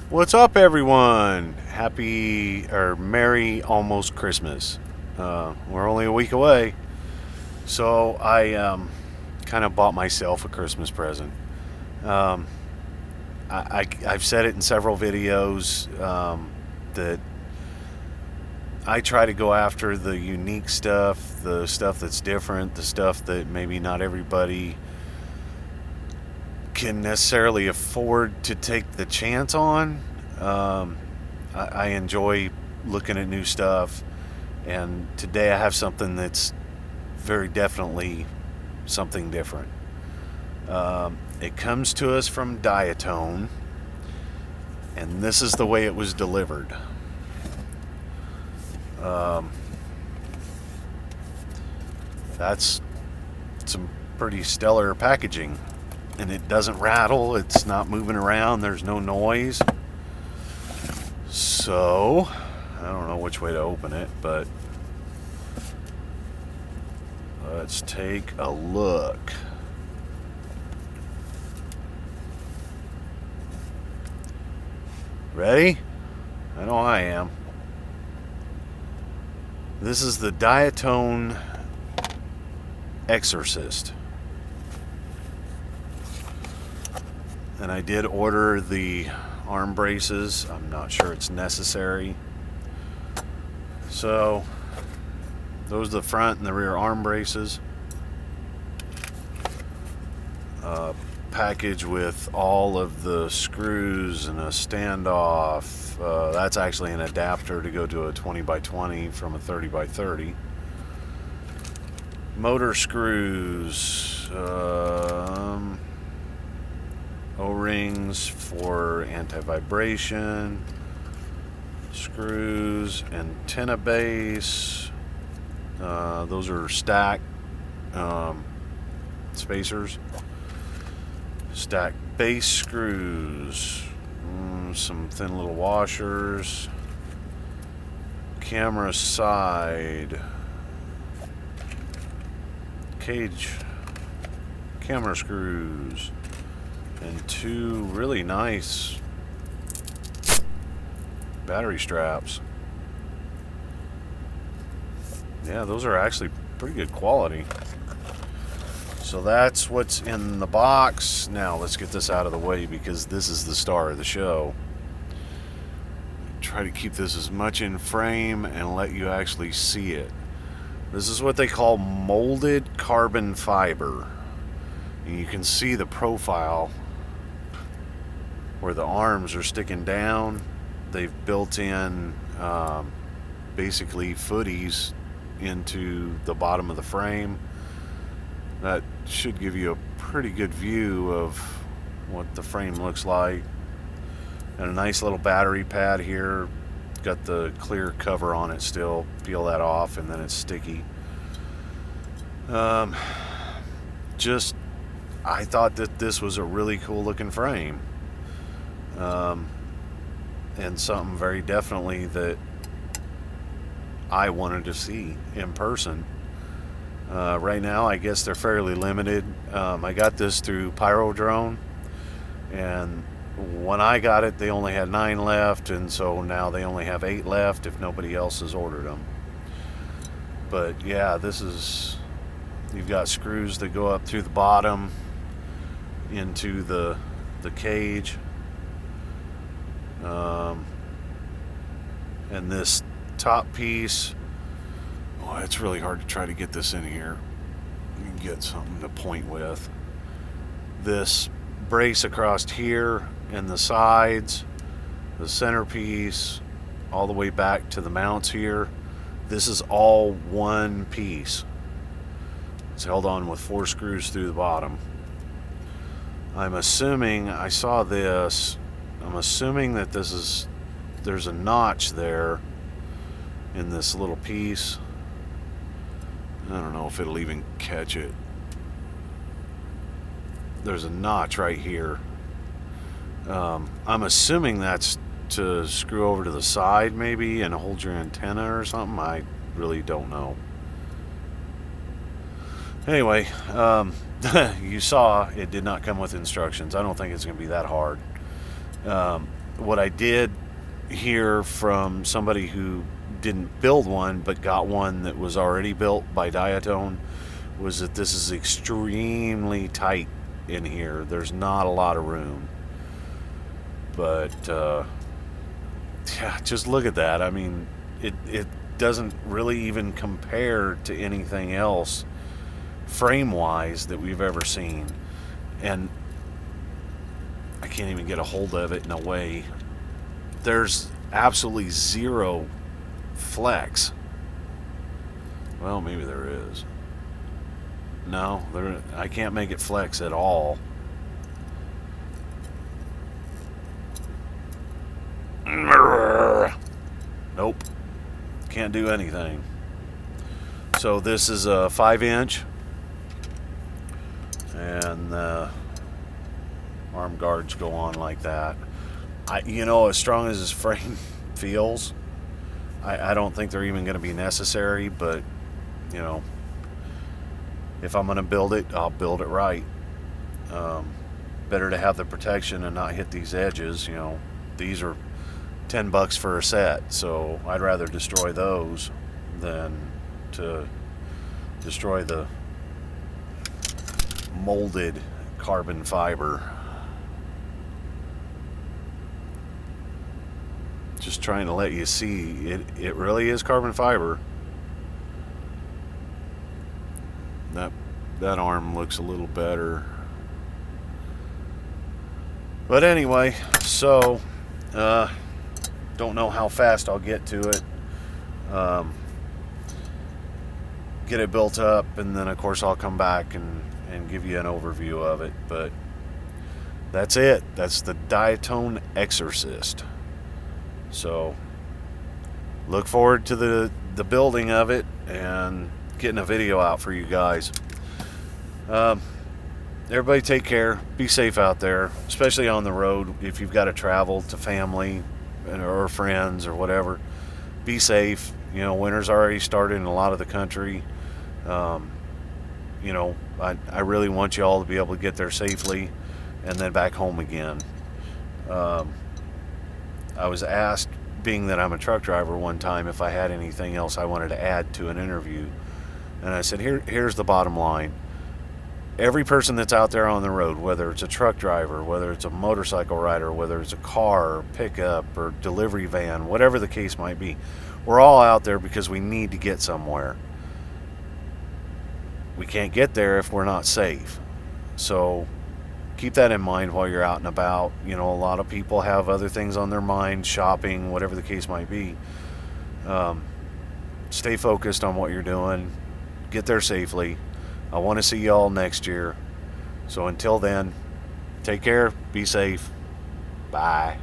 What's up, everyone? Happy or Merry almost Christmas. We're only a week away, so I kind of bought myself a Christmas present. Um, I've said it in several videos that I try to go after the unique stuff, the stuff that's different, the stuff that maybe not everybody can necessarily afford to take the chance on. Um, I enjoy looking at new stuff, and today I have something that's very definitely something different. It comes to us from Diatone, and this is the way it was delivered. Um, that's some pretty stellar packaging, and it doesn't rattle, it's not moving around, there's no noise. So, I don't know which way to open it, but let's take a look. Ready? I know I am. This is the Diatone Exorcist. And I did order the arm braces. I'm not sure it's necessary. So, those are the front and the rear arm braces. Package with all of the screws and a standoff. That's actually an adapter to go to a 20x20 from a 30x30. Motor screws. O-rings for anti-vibration. Screws. Antenna base. Those are stacked spacers. Stack base screws, some thin little washers, camera side, cage, camera screws, and two really nice battery straps. Yeah, those are actually pretty good quality. So that's what's in the box. Now let's get this out of the way because this is the star of the show. Try to keep this as much in frame and let you actually see it. This is what they call molded carbon fiber. And you can see the profile where the arms are sticking down. They've built in basically footies into the bottom of the frame. That should give you a pretty good view of what the frame looks like. And a nice little battery pad here. Got the clear cover on it still. Peel that off and then it's sticky. I thought that this was a really cool looking frame. And something very definitely that I wanted to see in person. Right now, I guess they're fairly limited. I got this through Pyrodrone, and when I got it, they only had 9 left, and so now they only have 8 left if nobody else has ordered them. But yeah, this is, you've got screws that go up through the bottom into the cage, and this top piece. Oh, it's really hard to try to get this in here. You can get something to point with. This brace across here and the sides, the centerpiece, all the way back to the mounts here. This is all one piece. It's held on with 4 screws through the bottom. I'm assuming, I saw this, I'm assuming that there's a notch there in this little piece. I don't know if it'll even catch it. There's a notch right here. I'm assuming that's to screw over to the side maybe and hold your antenna or something. I really don't know. Anyway, you saw it did not come with instructions. I don't think it's going to be that hard. what I did hear from somebody who didn't build one but got one that was already built by Diatone was that this is extremely tight in here. There's not a lot of room. But yeah, just look at that. I mean, it doesn't really even compare to anything else frame-wise that we've ever seen. And I can't even get a hold of it in a way. There's absolutely zero flex. Well, maybe there is. No, I can't make it flex at all. Nope. Can't do anything. So this is a 5-inch. And the arm guards go on like that. As strong as this frame feels, I don't think they're even going to be necessary, but, if I'm going to build it, I'll build it right. Better to have the protection and not hit these edges. These are $10 for a set, so I'd rather destroy those than to destroy the molded carbon fiber. Just trying to let you see it really is carbon fiber. That arm looks a little better. But anyway, so don't know how fast I'll get to it. Get it built up, and then of course I'll come back and give you an overview of it. But that's it. That's the Diatone Exorcist. So look forward to the building of it and getting a video out for you guys. Everybody take care. Be safe out there, especially on the road. If you've got to travel to family or friends or whatever, be safe. Winter's already started in a lot of the country. I really want you all to be able to get there safely and then back home again. I was asked, being that I'm a truck driver, one time if I had anything else I wanted to add to an interview. And I said, here's the bottom line. Every person that's out there on the road, whether it's a truck driver, whether it's a motorcycle rider, whether it's a car, or pickup, or delivery van, whatever the case might be, we're all out there because we need to get somewhere. We can't get there if we're not safe. So keep that in mind while you're out and about. A lot of people have other things on their mind, shopping, whatever the case might be. Stay focused on what you're doing. Get there safely. I want to see y'all next year. So until then, take care, be safe. Bye.